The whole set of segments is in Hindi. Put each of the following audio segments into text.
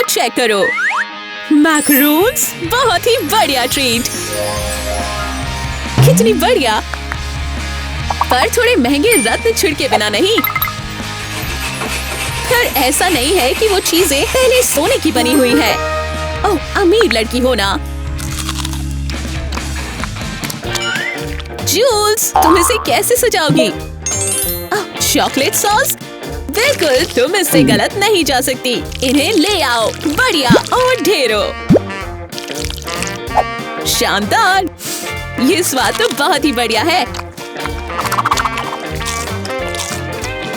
चेक करो। मैकरून्स, बहुत ही बढ़िया ट्रीट। कितनी बढ़िया, पर थोड़े महंगे रत्न छिड़के बिना नहीं। पर ऐसा नहीं है कि वो चीजें पहले सोने की बनी हुई है। ओह, अमीर लड़की हो ना। जूल्स, तुम इसे कैसे सजाओगी? Chocolate sauce? बिल्कुल, तुम इससे गलत नहीं जा सकती। इन्हें ले आओ, बढ़िया और ढेरों। शानदार, ये स्वाद तो बहुत ही बढ़िया है।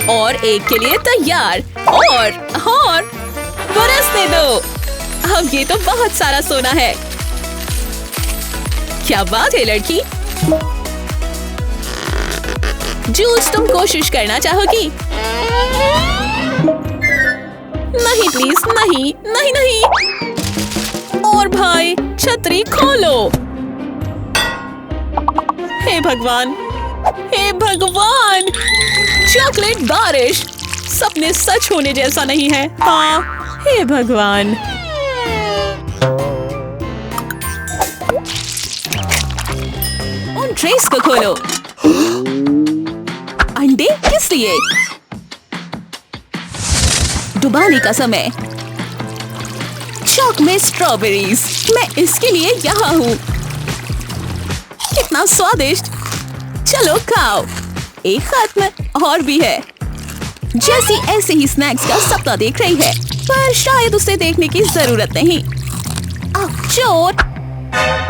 और एक के लिए तैयार। और बरसने दो। अब ये तो बहुत सारा सोना है। क्या बात है लड़की। जूल्स, तुम कोशिश करना चाहोगी? नहीं प्लीज, नहीं नहीं नहीं। और भाई, छतरी खोलो। हे भगवान, हे भगवान। चॉकलेट बारिश, सपने सच होने जैसा नहीं है। हाँ, हे भगवान। उन ट्रेस को खोलो। अंडे किस लिए? डुबाने का समय। चॉक में स्ट्रॉबेरीज, मैं इसके लिए यहाँ हूँ। कितना स्वादिष्ट। चलो खाओ। एक खत्म, और भी है। जैसी ऐसे ही स्नैक्स का सपना देख रही है, पर शायद उसे देखने की जरूरत नहीं। चोर।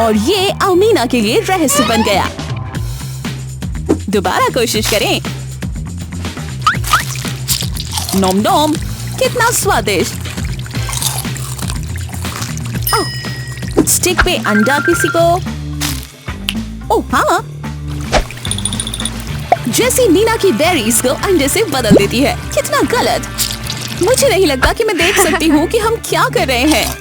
और ये अमीना के लिए रहस्य बन गया। दोबारा कोशिश करें। नोम नोम, कितना स्वादिष्ट। स्टिक पे अंडा किसी को। ओह हाँ, जैसी मीना की बेरीज को अंडे से बदल देती है। कितना गलत। मुझे नहीं लगता कि मैं देख सकती हूँ कि हम क्या कर रहे हैं।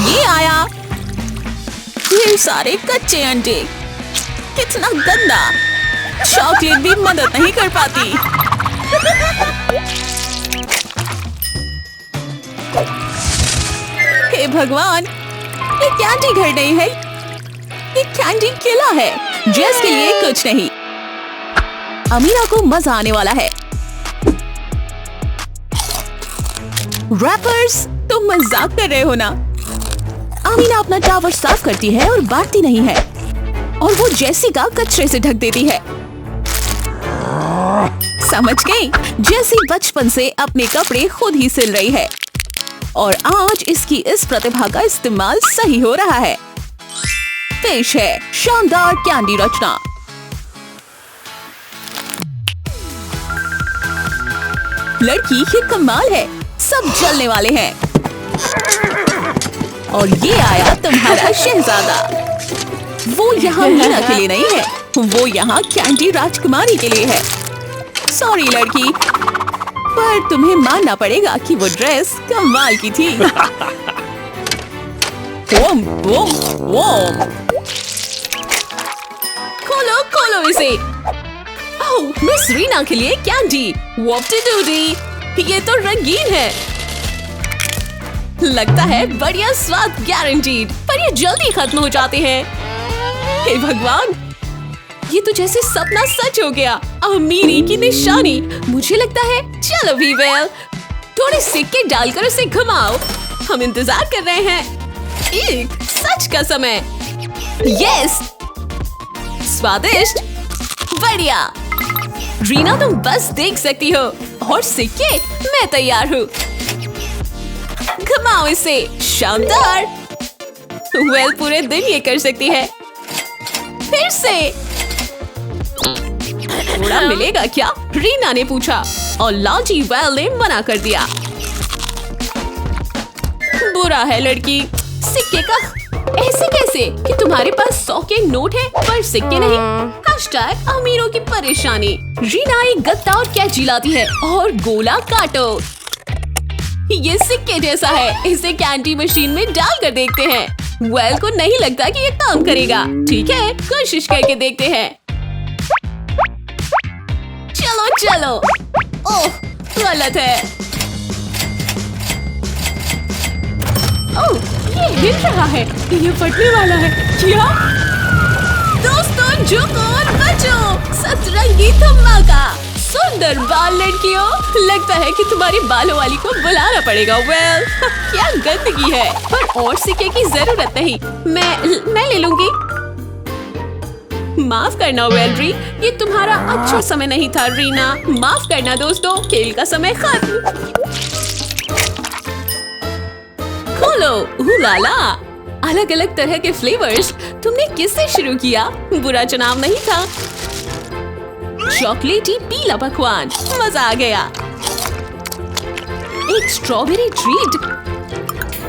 ये आया। ये सारे कच्चे अंडे, कितना गंदा। चॉकलेट भी मदद नहीं कर पाती। हे भगवान, ये कैंडी घर नहीं है, ये कैंडी किला है। जेस के लिए कुछ नहीं। अमीना को मजा आने वाला है। रैपर्स, तुम मजाक कर रहे हो ना? अमीना अपना टावर साफ करती है और बांटती नहीं है, और वो जेसी का कचरे से ढक देती है। समझ गई? जेसी बचपन से अपने कपड़े खुद ही सिल रही है, और आज इसकी इस प्रतिभा का इस्तेमाल सही हो रहा है। पेश है शानदार कैंडी रचना। लड़की, ये कमाल है। सब जलने वाले हैं। और ये आया तुम्हारा शहजादा। वो यहाँ मीना के लिए नहीं है, वो यहाँ कैंडी राजकुमारी के लिए है। सॉरी लड़की, पर तुम्हें मानना पड़ेगा कि वो ड्रेस कमाल की थी। वोम, वोम, वोम। खोलो खोलो इसे। ओह, मिस रीना के लिए कैंडी। वॉप-टी-डूडी, ये तो रंगीन है। लगता है बढ़िया स्वाद गारंटीड, पर ये जल्दी खत्म हो जाते हैं। हे भगवान, ये तो जैसे सपना सच हो गया। अमीरी की निशानी। मुझे लगता है, चलो वीवेल, थोड़े सिक्के डालकर उसे घुमाओ। हम इंतजार कर रहे हैं। एक सच का समय। यस, स्वादिष्ट, बढ़िया। रीना, तुम बस देख सकती हो। और सिक्के, मैं तैयार हूँ। घुमाओ इसे। शानदार। वेल, पूरे दिन ये कर सकती है। फिर से। थोड़ा मिलेगा क्या? रीना ने पूछा, और लालची वेल ने मना कर दिया। बुरा है लड़की। सिक्के का ऐसे कैसे कि तुम्हारे पास 100 के नोट है पर सिक्के नहीं? हैशटैग अमीरों की परेशानी। रीना एक गत्ता और कैंची लाती है और गोला काटो। ये सिक्के जैसा है। इसे कैंडी मशीन में डालकर देखते हैं। वेल को नहीं लगता कि ये काम करेगा। ठीक है, कोशिश करके देखते हैं। चलो चलो। ओह, गलत है। ओह, ये हिल रहा है, ये फटने वाला है। क्या? दोस्तों झुको और बचो, सतरंगी धमाका। सुंदर बाल लड़कियों, लगता है कि तुम्हारी बालों वाली को बुलाना पड़ेगा। वेल, क्या गंदगी है, पर और सिक्के की जरूरत नहीं, मैं ले लूंगी। माफ करना वेलरी, ये तुम्हारा अच्छा समय नहीं था। रीना, माफ करना दोस्तों, खेल का समय खत्म। खोलो, लाला, अलग अलग तरह के फ्लेवर्स। तुमने किससे शुरू किया? बुरा चुनाव नहीं था। चॉकलेटी पीला पकवान, मजा आ गया। एक स्ट्रॉबेरी ट्रीट,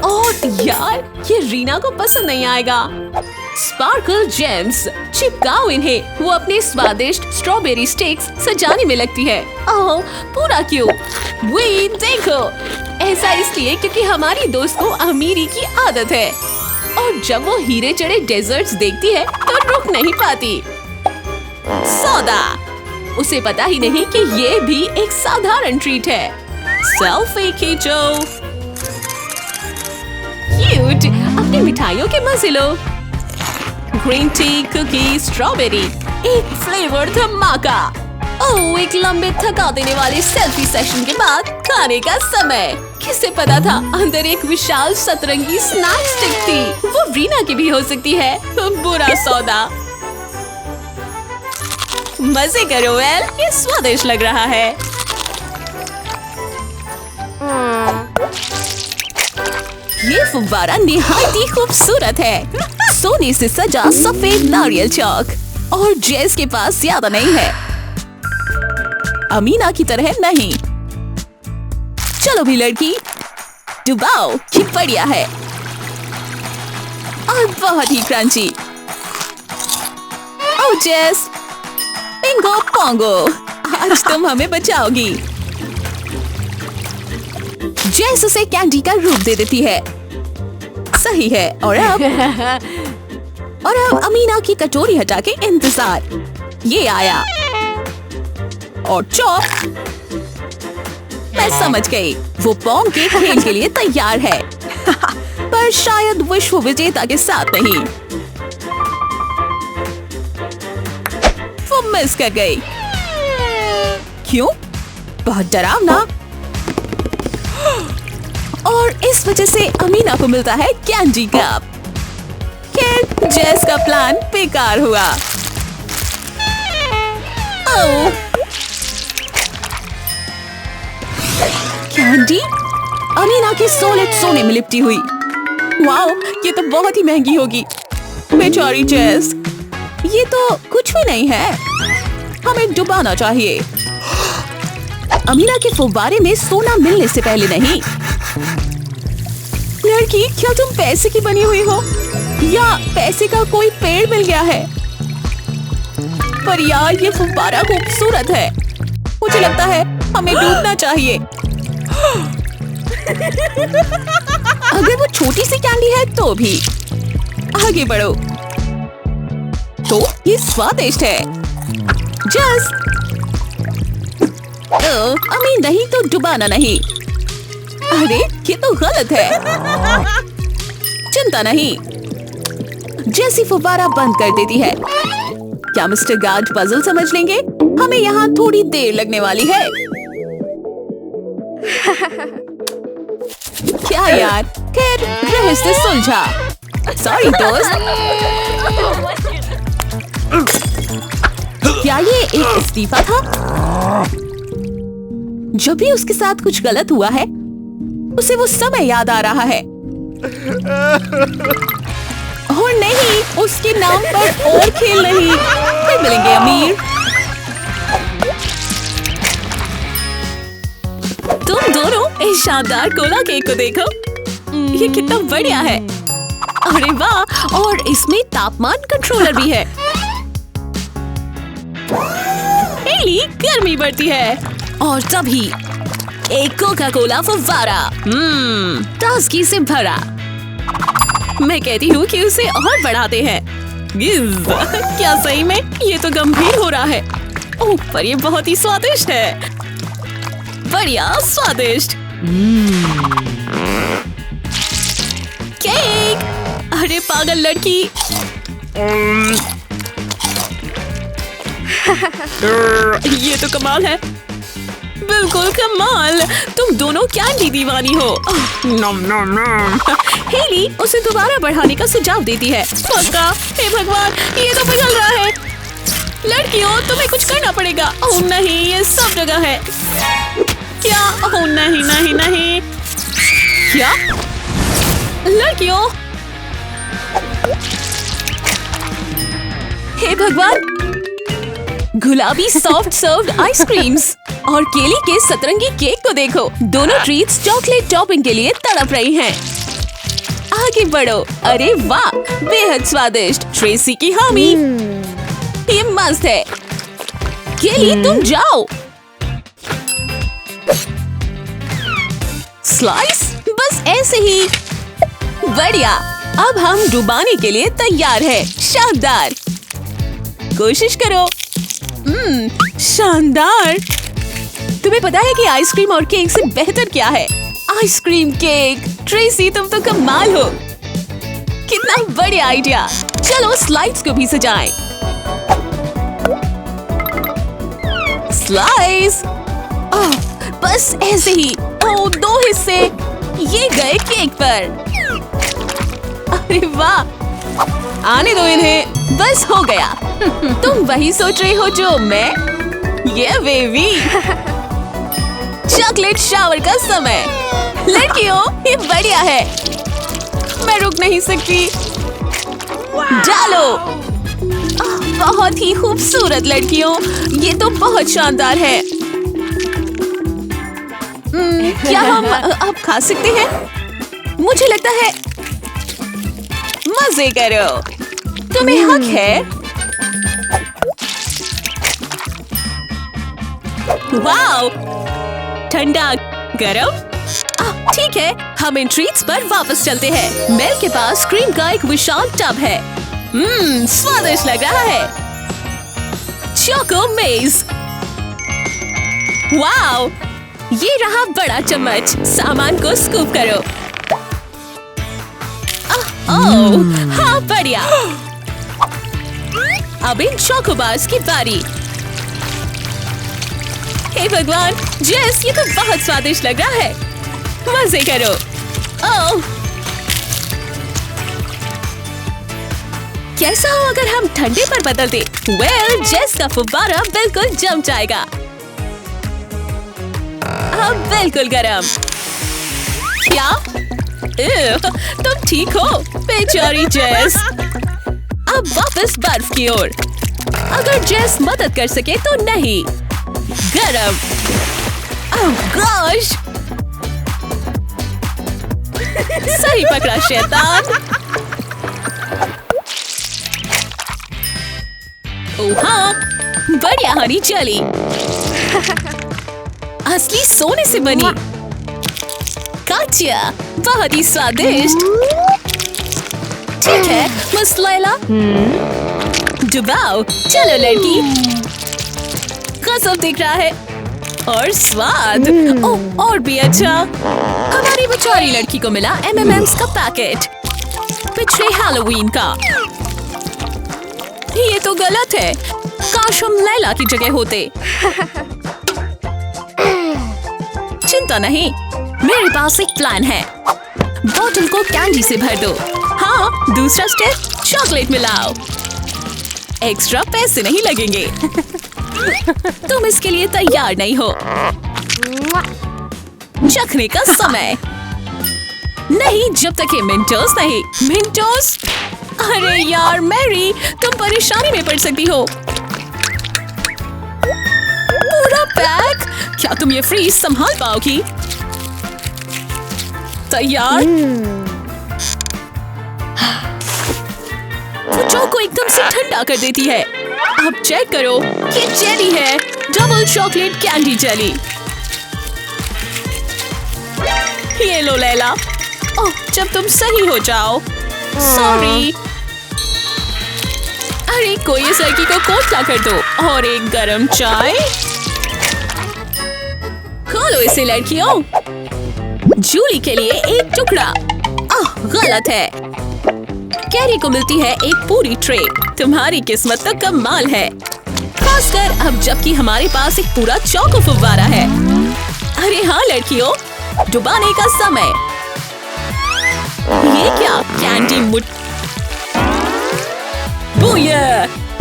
और यार ये रीना को पसंद नहीं आएगा। स्पार्कल जेम्स, चिपकाओ इन्हें, वो अपने स्वादिष्ट स्ट्रॉबेरी स्टिक्स सजाने में लगती है। ओह, पूरा क्यों? वे देखो, ऐसा इसलिए क्योंकि हमारी दोस्त को अमीरी की आदत है, और जब वो हीरे जड़े डेजर्ट्स देखती है तो रुक नहीं पाती। सौदा, उसे पता ही नहीं कि ये भी एक साधारण ट्रीट है। सेल्फी खींचो। क्यूट, अपनी मिठाइयों के मजे लो। ग्रीन टी, कुकी, स्ट्रॉबेरी, एक फ्लेवर धमाका। ओह, एक लंबे थका देने वाले सेल्फी सेशन के बाद खाने का समय। किसे पता था अंदर एक विशाल सतरंगी स्नैक स्टिक थी। वो रीना की भी हो सकती है। बुरा सौदा। मजे करो वेल, ये स्वादिष्ट लग रहा है। ये फुव्वारा निहायत ही खूबसूरत है। सोने से सजा सफेद नारियल चौक, और जेस के पास ज्यादा नहीं है, अमीना की तरह नहीं। चलो भी लड़की, डुबाओ, ये बढ़िया है और बहुत ही क्रंची। ओह जेस, पिंगो पोंगो, आज तुम हमें बचाओगी। जेस उसे कैंडी का रूप दे देती है। सही है। और अब अमीना की कटोरी हटा के इंतजार। ये आया और चौक। मैं समझ गई, वो पोंग के खेल के लिए तैयार है, पर शायद विश्व विजेता के साथ नहीं। वो मिस कर गई। क्यों? बहुत डरावना। और इस वजह से अमीना को मिलता है कैंडी कप। खैर, जेस का प्लान बेकार हुआ। ओह, कैंडी अमीना के सोने में लिपटी हुई। वाओ, ये तो बहुत ही महंगी होगी। बेचारी जेस, ये तो कुछ भी नहीं है, हमें डुबाना चाहिए। अमीना के फुव्वारे में सोना मिलने से पहले नहीं। लड़की, क्या तुम पैसे की बनी हुई हो, या पैसे का कोई पेड़ मिल गया है? पर यार, ये फुव्वारा खूबसूरत है। मुझे लगता है हमें डूबना चाहिए। अगर वो छोटी सी कैंडी है तो भी। आगे बढ़ो। तो ये स्वादिष्ट है। जस्ट अमीन, नहीं तो डुबाना नहीं। अरे, ये तो गलत है। चिंता नहीं, जैसी फुव्वारा बंद कर देती है। क्या मिस्टर गार्ड पजल समझ लेंगे? हमें यहाँ थोड़ी देर लगने वाली है। क्या यार, खैर रहस्य सुलझा। सॉरी दोस्त। क्या ये एक इस्तीफा था? जब भी उसके साथ कुछ गलत हुआ है, उसे वो समय याद आ रहा है। और नहीं, उसके नाम पर और खेल नहीं। फिर मिलेंगे अमीर। तुम दोनों इस शानदार कोला केक को देखो, ये कितना बढ़िया है। अरे वाह, और इसमें तापमान कंट्रोलर भी है। एली, गर्मी बढ़ती है, और तभी एक कोका कोला फुव्वारा ताजगी से भरा। मैं कहती हूँ कि उसे और बढ़ाते हैं। क्या सही में? ये तो गंभीर हो रहा है। ओह, पर ये बहुत ही स्वादिष्ट है। बढ़िया स्वादिष्ट। अरे पागल लड़की। ये तो कमाल है, बिल्कुल कमाल। तुम दोनों कैंडी दीवानी हो। नम नम नम। हेली उसे दोबारा बढ़ाने का सुझाव देती है। पक्का? हे भगवान, ये तो पिघल रहा है। लड़कियों, तुम्हें कुछ करना पड़ेगा। ओह नहीं, ये सब जगह है। क्या? ओह नहीं नहीं नहीं। क्या? लड़कियों, हे भगवान, गुलाबी सॉफ्ट सर्व्ड आइसक्रीम्स और केली के सतरंगी केक को देखो। दोनों ट्रीट्स चॉकलेट टॉपिंग के लिए तड़प रही हैं। आगे बढ़ो। अरे वाह, बेहद स्वादिष्ट। ट्रेसी की हामी। ये मस्त है। केली तुम जाओ। स्लाइस बस ऐसे ही। बढ़िया, अब हम डुबाने के लिए तैयार है। शानदार, कोशिश करो। शानदार। तुम्हें पता है कि आइसक्रीम और केक से बेहतर क्या है? Ice cream cake. ट्रेसी तुम तो कमाल हो। कितना बढ़िया आइडिया। चलो स्लाइड्स को भी सजाएं। स्लाइस। बस ऐसे ही। दो हिस्से। ये गए केक पर। अरे वाह, आने दो इन्हें। बस हो गया। तुम वही सोच रही हो जो मैं? ये बेबी। चॉकलेट शावर का समय। लड़कियों, ये बढ़िया है। मैं रुक नहीं सकती। डालो। बहुत ही खूबसूरत लड़कियों, ये तो बहुत शानदार है। क्या हम अब खा सकते हैं? मुझे लगता है। मजे करो, तुम्हें हक है। वाओ, ठंडा गरम। ठीक है, हम इन ट्रीट्स पर वापस चलते हैं। मेल के पास क्रीम का एक विशाल टब है। स्वादिष्ट लग रहा है। चोको मेज। वाओ, ये रहा बड़ा चम्मच। सामान को स्कूप करो। हाँ, बढ़िया। अब इन चोकोबार्स की बारी। हे भगवान, जेस, ये तो बहुत स्वादिष्ट लग रहा है। मजे करो। ओह, कैसा हो अगर हम ठंडे पर बदल दे? वेल, जेस का फुब्बारा बिल्कुल जम जाएगा। अब बिल्कुल गरम। क्या? तुम ठीक हो? बेचारी जेस। अब वापस बर्फ की ओर। अगर जेस मदद कर सके तो नहीं। गरम। ओह गॉश, सही पकड़ा शैतान। ओह हाँ, बढ़िया हनी चली। असली सोने से बनी। काचिया, बहुत ही स्वादिष्ट। ठीक है, मिस लैला। डुबाओ। चलो लड़की। गजब दिख रहा है। और स्वाद। ओह, और भी अच्छा। हमारी बेचारी लड़की को मिला M&M's का पैकेट। पिछले हैलोवीन का। ये तो गलत है। काश हम लैला की जगह होते। चिंता नहीं, मेरे पास एक प्लान है। बोतल को कैंडी से भर दो। हाँ, दूसरा स्टेप, चॉकलेट मिलाओ। एक्स्ट्रा पैसे नहीं लगेंगे। तुम इसके लिए तैयार नहीं हो। चखने का समय। नहीं, जब तक ये मिंटोस नहीं। मिंटोस? अरे यार मैरी, तुम परेशानी में पड़ सकती हो। पूरा पैक? क्या तुम ये फ्रीज संभाल पाओगी? तैयार? तो को एकदम से ठंडा कर देती है। अब चेक करो, ये जेली है। Double chocolate candy jelly. ये लो लैला। ओह, जब तुम सही हो जाओ। सॉरी। अरे कोई इस लड़की को कोसला कर दो। और एक गरम चाय। खोलो इसे लड़कियों। जूली के लिए एक टुकड़ा। गलत है। कैरी को मिलती है एक पूरी ट्रे। तुम्हारी किस्मत तो कमाल है, खासकर अब जबकि हमारे पास एक पूरा चौको फुव्वारा है। अरे हाँ लड़कियों, डुबाने का समय। ये क्या कैंडी बूया!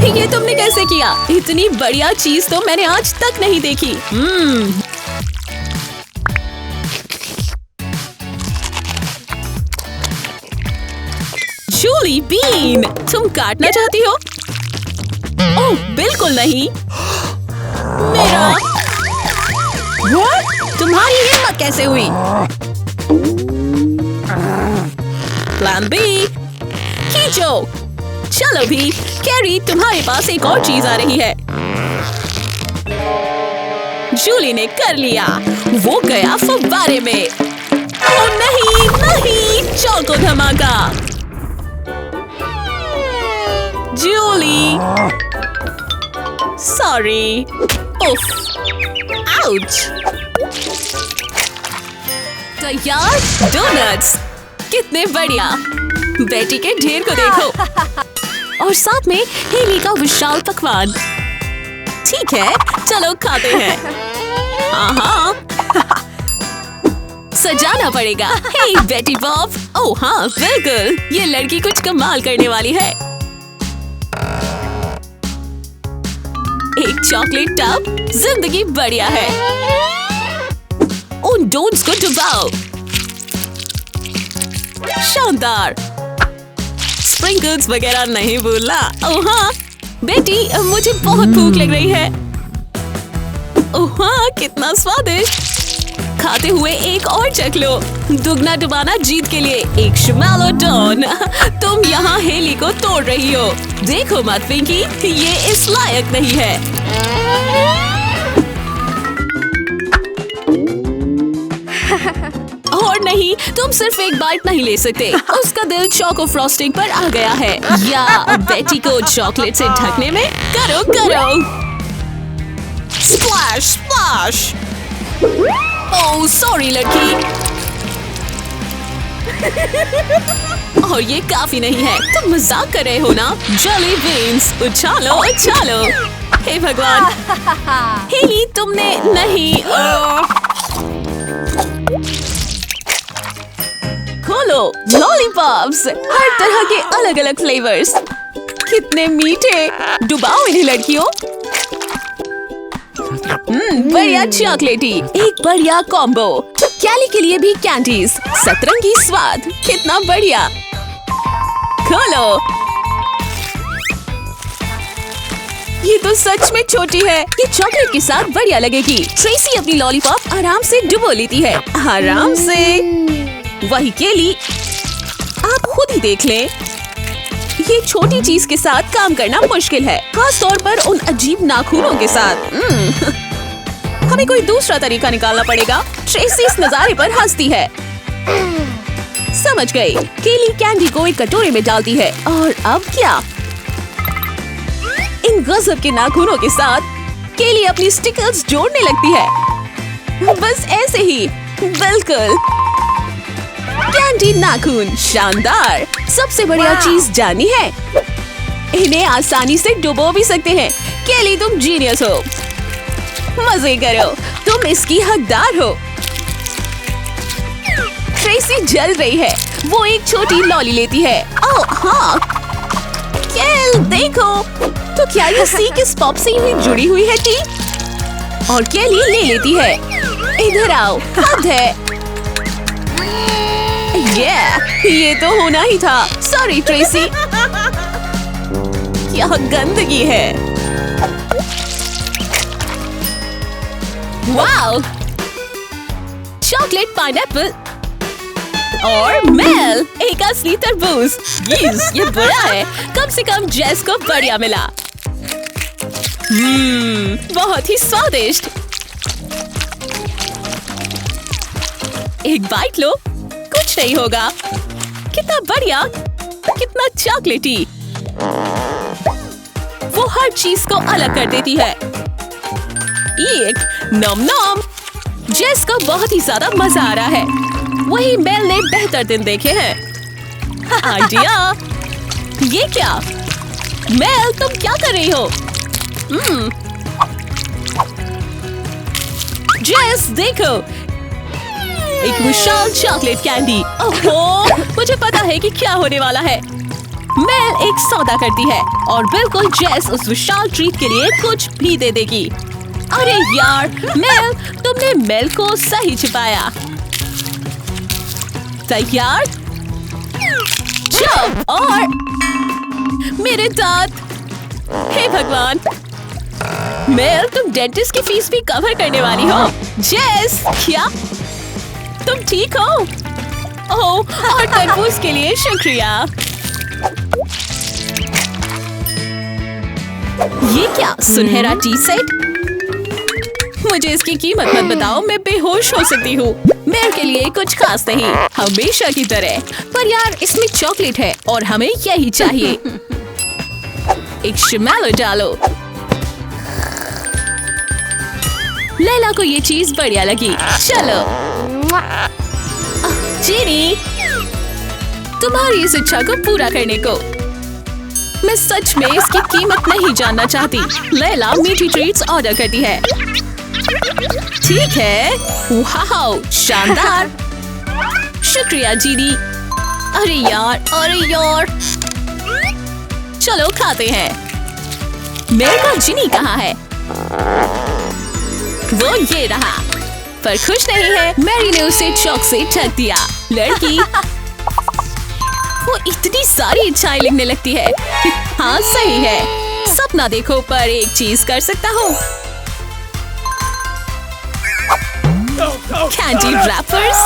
ये तुमने कैसे किया? इतनी बढ़िया चीज तो मैंने आज तक नहीं देखी। जूली बीन, तुम काटना चाहती हो? ओह बिल्कुल नहीं। मेरा तुम्हारी हिम्मत कैसे हुई? प्लान बी, खींचो। चलो भी कैरी, तुम्हारे पास एक और चीज आ रही है। जूली ने कर लिया, वो गया फुव्वारे में। ओह नहीं नहीं, चौको धमाका। जूली सॉरी। उफ, आउच। तैयार डोनट्स, कितने बढ़िया। बेटी के ढेर को देखो, और साथ में हेली का विशाल पकवान। ठीक है, चलो खाते हैं। हाँ सजाना पड़ेगा। हे बेटी बॉब। ओह हाँ बिल्कुल, ये लड़की कुछ कमाल करने वाली है। एक चॉकलेट टब, जिंदगी बढ़िया है। उन डोन्ट्स को डुबाओ। शानदार। स्प्रिंकल्स वगैरह नहीं भूलना। ओह हाँ बेटी, मुझे बहुत भूख लग रही है। ओह हाँ, कितना स्वादिष्ट। खाते हुए एक और चख लो। दुगना डुबाना जीत के लिए एक श्मैलोडोन। तुम यहाँ हेली को तोड़ रही हो। देखो मत पिंकी, ये इस लायक नहीं है। और नहीं, तुम सिर्फ एक बाइट नहीं ले सकते। उसका दिल चोको फ्रॉस्टिंग पर आ गया है। या बेटी को चॉकलेट से ढकने में करो करो। Splash splash. ओह सॉरी लड़की। और ये काफी नहीं है, तुम मजाक कर रहे हो ना? जली बीन्स, उछालो उछालो। हे भगवान। हेली तुमने नहीं। खोलो लॉलीपॉप्स, हर तरह के अलग अलग फ्लेवर्स। कितने मीठे। डुबाओ इन्हें लड़कियों। बढ़िया चॉकलेटी, एक बढ़िया कॉम्बो। कैली के लिए भी कैंडीज, सतरंगी स्वाद, कितना बढ़िया। खोलो। ये तो सच में छोटी है। ये चॉकलेट के साथ बढ़िया लगेगी। ट्रेसी अपनी लॉलीपॉप आराम से डुबो लेती है। आराम से। वही केली, आप खुद ही देख लें। ये छोटी चीज के साथ काम करना मुश्किल है, खास तौर पर उन अजीब नाखूनों के साथ। हमें कोई दूसरा तरीका निकालना पड़ेगा। ट्रेसी इस नजारे पर हंसती है। समझ गई। केली कैंडी को एक कटोरे में डालती है। और अब क्या? इन गजब के नाखूनों के साथ केली अपनी स्टिकर्स जोड़ने लगती है। बस ऐसे ही। बिल्कुल। कैंडी नाखून, शानदार। सबसे बढ़िया चीज जानी है, इन्हें आसानी से डुबो भी सकते हैं। केली तुम जीनियस हो। मजे करो, तुम इसकी हकदार हो। ट्रेसी जल रही है। वो एक छोटी लॉली लेती है। ओह हाँ, केल देखो। तो क्या ये सी किस पॉप से ही जुड़ी हुई है थी? और केली ले लेती है। इधर आओ, हद है। ये तो होना ही था। Sorry Tracy. क्या गंदगी है। वाओ, चॉकलेट पाइनएप्पल और मेल, एक असली तरबूज। ये बुरा है। कम से कम जेस को बढ़िया मिला। बहुत ही स्वादिष्ट। एक बाइट लो, कुछ नहीं होगा। कितना बढ़िया, कितना चॉकलेटी। वो हर चीज को अलग कर देती है। एक नम नम। जेस को बहुत ही ज्यादा मजा आ रहा है। वही मेल ने बेहतर दिन देखे हैं। आइडिया। ये क्या? मेल, तुम क्या कर रही हो? जेस, देखो, एक विशाल चॉकलेट कैंडी। ओहो, मुझे पता है कि क्या होने वाला है। मेल एक सौदा करती है और बिल्कुल जेस उस विशाल ट्रीट के लिए कुछ भी दे देगी। अरे यार, मेल, तुमने मेल को सही छिपाया। तैयार? जंप और मेरे दांत। हे भगवान, मेल, तुम डेंटिस्ट की फीस भी कवर करने वाली हो। जेस, क्या तुम ठीक हो? ओह, और तरबूज के लिए शुक्रिया। ये क्या सुनहरा टी सेट? मुझे इसकी कीमत मत बताओ, मैं बेहोश हो सकती हूँ। मेरे के लिए कुछ खास नहीं, हमेशा की तरह। पर यार, इसमें चॉकलेट है और हमें यही चाहिए। एक शिमैलो डालो। लैला को ये चीज बढ़िया लगी। चलो जेनी, तुम्हारी इस इच्छा को पूरा करने को मैं सच में इसकी कीमत नहीं जानना चाहती। लैला मीठी ट्रीट्स ऑर्डर करती है। ठीक है, वाओ, शानदार। शुक्रिया जीनी। अरे यार, चलो खाते हैं। मेरे को जीनी कहाँ है? वो ये रहा, पर खुश नहीं है। मैरी ने उसे चौक से ठग दिया। लड़की, वो इतनी सारी इच्छाएं लिखने लगती है। हाँ सही है, सपना देखो पर एक चीज कर सकता हूँ। Candy rappers.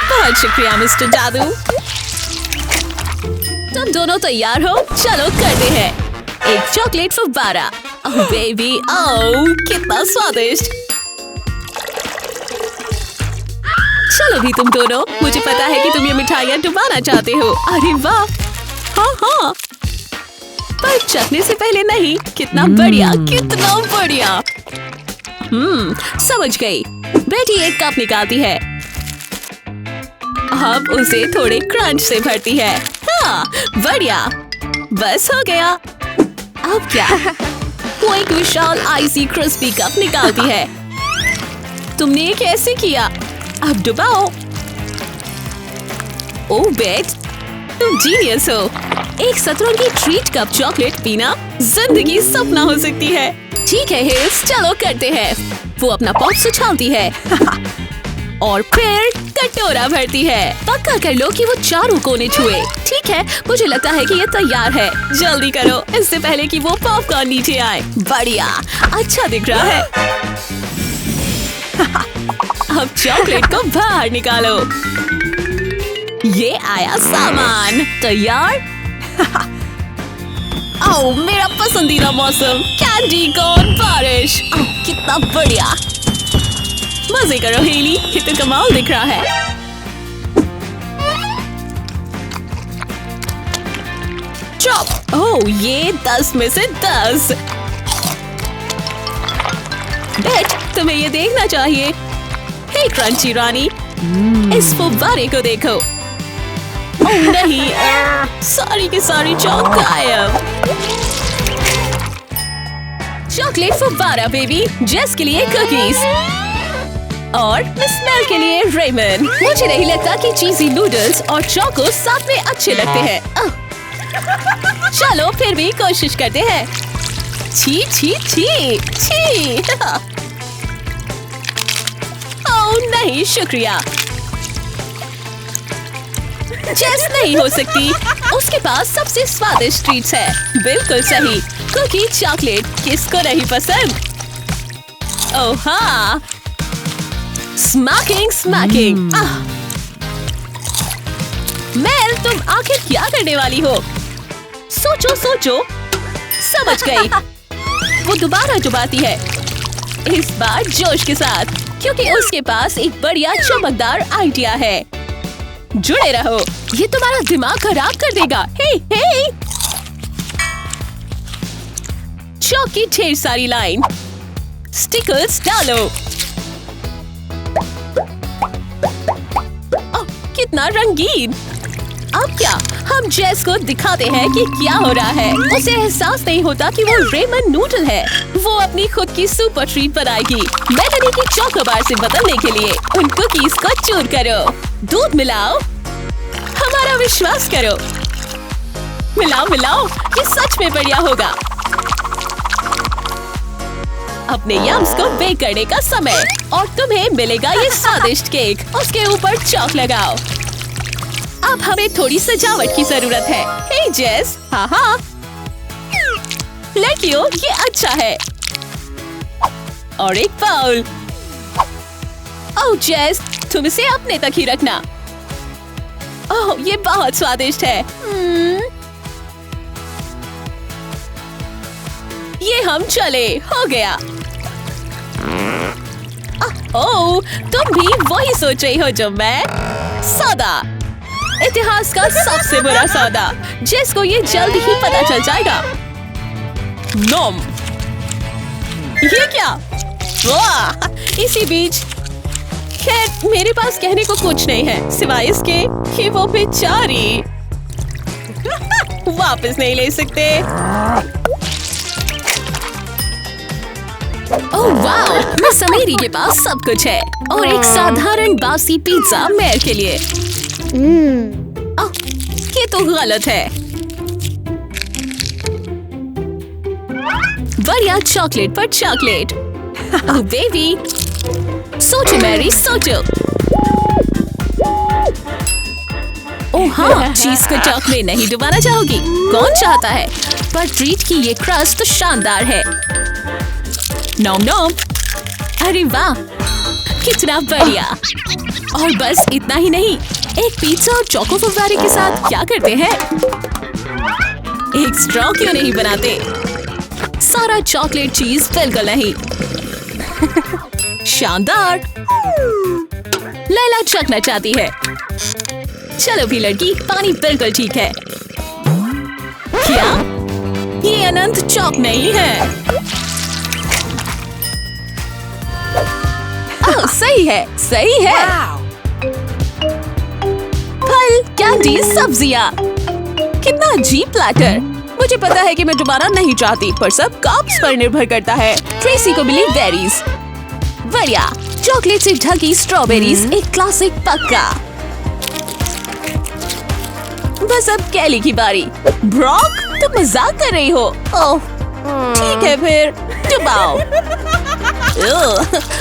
बहुत शुक्रिया मिस्टर जादू। तुम दोनों तैयार हो? चलो करते हैं। एक चॉकलेट फव्वारा। ओह बेबी, ओह कितना स्वादिष्ट। चलो भी तुम दोनों, मुझे पता है कि तुम ये मिठाइयाँ डुबाना चाहते हो। अरे वाह, हाँ, पर चखने से पहले नहीं। कितना बढ़िया, कितना बढ़िया। समझ गई। बेटी एक कप निकालती है, अब उसे थोड़े क्रंच से भरती है। हाँ, बढ़िया, बस हो गया। अब क्या? वो एक विशाल आइसी क्रिस्पी कप निकालती है। तुमने ये कैसे किया? अब डुबाओ। ओह बेट, तुम जीनियस हो। एक सतरंगी ट्रीट कप चॉकलेट पीना जिंदगी सपना हो सकती है। ठीक है हिल्स, चलो करते हैं। वो अपना पॉप्स उछालती है और फिर कटोरा भरती है। पक्का कर लो कि वो चारों कोने छुए। ठीक है, मुझे लगता है कि ये तैयार है। जल्दी करो, इससे पहले कि वो पॉपकॉर्न नीचे आए। बढ़िया, अच्छा दिख रहा है। अब चॉकलेट को बाहर निकालो। ये आया सामान। तैयार? ओह, मेरा पसंदीदा मौसम, कैंडी कॉर्न बारिश। ओह, कितना बढ़िया। मजे करो हेली, ये तो कमाल दिख रहा है। चॉप। ओह, ये 10 में से 10। बेट, तुम्हें ये देखना चाहिए। हे क्रंची रानी, इस फुब्बारे को देखो। ओह नहीं, सारी की सारी चॉक गायब। चॉकलेट फुब्बारा बेबी, जेस के लिए कुकीज और मिस मेल के लिए रेमन। मुझे नहीं लगता कि चीजी नूडल्स और चोको साथ में अच्छे लगते हैं। चलो फिर भी कोशिश करते हैं। छी छी छी छी। ओह नहीं, शुक्रिया। जेस नहीं हो सकती, उसके पास सबसे स्वादिष्ट ट्रीट्स है। बिल्कुल सही, कुकी चॉकलेट किसको नहीं पसंद? ओह हाँ, स्मैकिंग स्मैकिंग। मेल, तुम आखिर क्या करने वाली हो? सोचो सोचो। समझ गई। वो दोबारा डुबाती है, इस बार जोश के साथ, क्योंकि उसके पास एक बढ़िया चमकदार आइडिया है। जुड़े रहो, ये तुम्हारा दिमाग खराब कर देगा। हे हे, चॉक की ढेर सारी लाइन। स्टिकर्स डालो। ओह, कितना रंगीन। अब क्या, हम जेस को दिखाते हैं कि क्या हो रहा है। उसे एहसास नहीं होता कि वो रेमन नूडल है। वो अपनी खुद की सुपर ट्रीट बनाएगी। मेलेनी की चॉकोबार से बदलने के लिए उन कुकीज को चूर करो, दूध मिलाओ, हमारा विश्वास करो, मिलाओ मिलाओ, ये सच में बढ़िया होगा। अपने यम्स को बेक करने का समय और तुम्हें मिलेगा ये स्वादिष्ट केक। उसके ऊपर चॉक लगाओ। अब हमें थोड़ी सजावट की जरूरत है। हे जेस, हाँ, लड़कियों ये अच्छा है। और एक बाउल। ओह जेस, तुम इसे अपने तक ही रखना। ओह ये बहुत स्वादिष्ट है। ये हम चले, हो गया। ओह, तुम भी वही सोच रही हो जो मैं। सौदा, इतिहास का सबसे बुरा सौदा। जेस को ये जल्द ही पता चल जाएगा। नोम, ये क्या? वाह, इसी बीच। खैर मेरे पास कहने को कुछ नहीं है सिवाय इसके कि वो बेचारी वापस नहीं ले सकते। ओह वाओ, मिस अमेरी के पास सब कुछ है और एक साधारण बासी पिज्जा मेयर के लिए। ओह, ये तो गलत है। बढ़िया चॉकलेट पर चॉकलेट। ओह बेबी, सोचो मैरी, सोचो। ओह हाँ, चीज को चॉक में नहीं डुबाना चाहोगी? कौन चाहता है? पर ट्रीट की ये क्रस्ट तो शानदार है। नोम नोम। अरे वाह, कितना बढ़िया। और बस इतना ही नहीं, एक पिज्जा और चोको फुव्वारे के साथ क्या करते हैं? एक स्ट्रॉ क्यों नहीं बनाते? सारा चॉकलेट चीज बिल्कुल नहीं। शानदार। लैला चखना चाहती है। चलो भी लड़की, पानी बिल्कुल ठीक है। क्या? ये अनंत चौक नहीं है। ओह, सही है, सही है। फल, कैंडी, सब्जियां। कितना अजीब प्लेटर। मुझे पता है कि मैं दोबारा नहीं चाहती, पर सब कप्स पर निर्भर करता है। ट्रेसी को मिली बेरीज। बढ़िया, चॉकलेट से ढकी स्ट्रॉबेरीज, एक क्लासिक पक्का। बस अब कैली की बारी। ब्रॉक, तुम मजाक कर रही हो? ओह, ठीक है फिर, डुबाओ।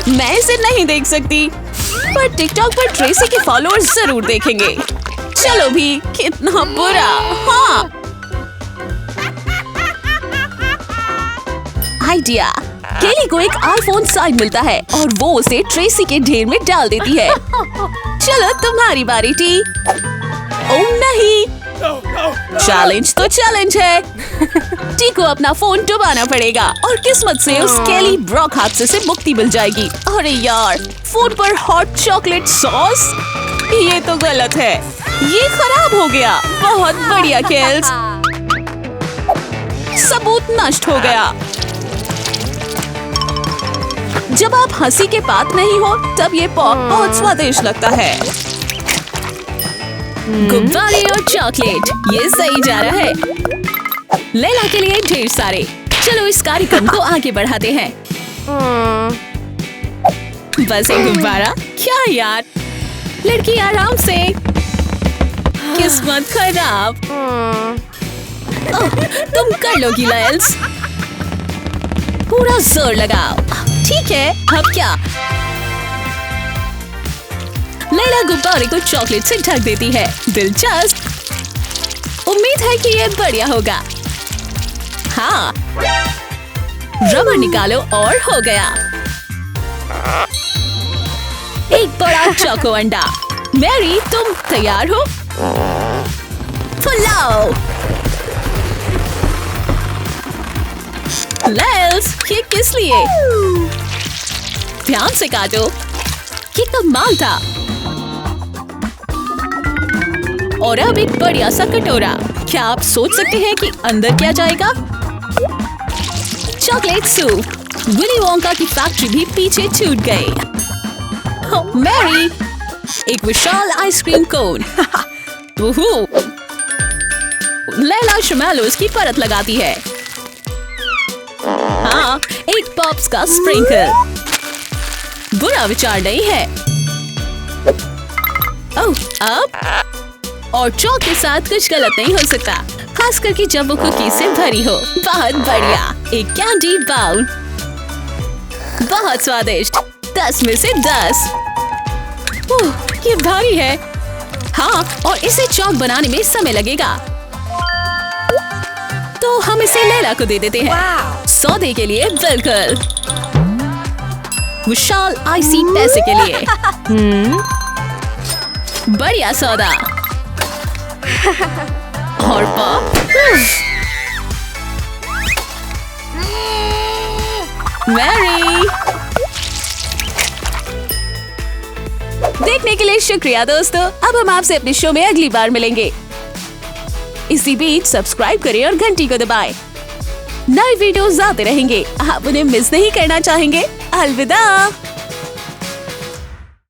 मैं इसे नहीं देख सकती, पर टिकटॉक पर ट्रेसी के फॉलोअर्स जरूर देखेंगे। चलो भी, कितना बुरा। हाँ, आइडिया। केली को एक आईफोन 7 मिलता है और वो उसे ट्रेसी के ढेर में डाल देती है। चलो तुम्हारी बारी टी। ओह नहीं, चैलेंज तो चैलेंज है। टी को अपना फोन डुबाना पड़ेगा और किस्मत से उस केली ब्रॉक हादसे से मुक्ति मिल जाएगी। अरे यार, फोन पर हॉट चॉकलेट सॉस, ये तो गलत है। ये खराब हो गया। बहुत बढ़िया केल्स, सबूत नष्ट हो गया। जब आप हंसी के पात्र नहीं हो तब ये पॉप बहुत स्वादिष्ट लगता है। गुब्बारे और चॉकलेट, ये सही जा रहा है। लैला के लिए ढेर सारे। चलो इस कार्यक्रम को आगे बढ़ाते हैं। बस एक गुब्बारा? क्या यार, लड़की आराम से। किस्मत खराब। ओह, तुम कर लोगी लायल्स। पूरा जोर लगाओ। ठीक है, अब क्या? लैला गुब्बारे को चॉकलेट से ढक देती है। दिलचस्प। उम्मीद है कि ये बढ़िया होगा। हाँ, रबर निकालो और हो गया। एक बड़ा चोको अंडा। मैरी, तुम तैयार हो? फुलाओ। लेल्स, ये किस लिए? ध्यान से काटो। ये कमाल था। और अब एक बढ़िया सा कटोरा। क्या आप सोच सकते हैं कि अंदर क्या जाएगा? Chocolate soup. विली वोंका की फैक्ट्री भी पीछे छूट गई। मैरी, एक विशाल आइसक्रीम कोन। लैला शमैलोस की परत लगाती है। हाँ, एक पॉप्स का स्प्रिंकल बुरा विचार नहीं है। ओह, अब और चौक के साथ कुछ गलत नहीं हो सकता, खास करके जब वो कुकी से भरी हो। बहुत बढ़िया, एक कैंडी बाउल, बहुत स्वादिष्ट, 10 में से 10। ये भारी है। हाँ, और इसे चौक बनाने में समय लगेगा, तो हम इसे लैला को दे देते हैं। सौदे के लिए बिल्कुल विशाल आईसी पैसे के लिए। बढ़िया सौदा। और पॉप। मैरी। देखने के लिए शुक्रिया दोस्तों। अब हम आपसे अपने शो में अगली बार मिलेंगे। इसी बीच सब्सक्राइब करें और घंटी को दबाएं। नए वीडियोस आते रहेंगे, आप उन्हें मिस नहीं करना चाहेंगे। अलविदा।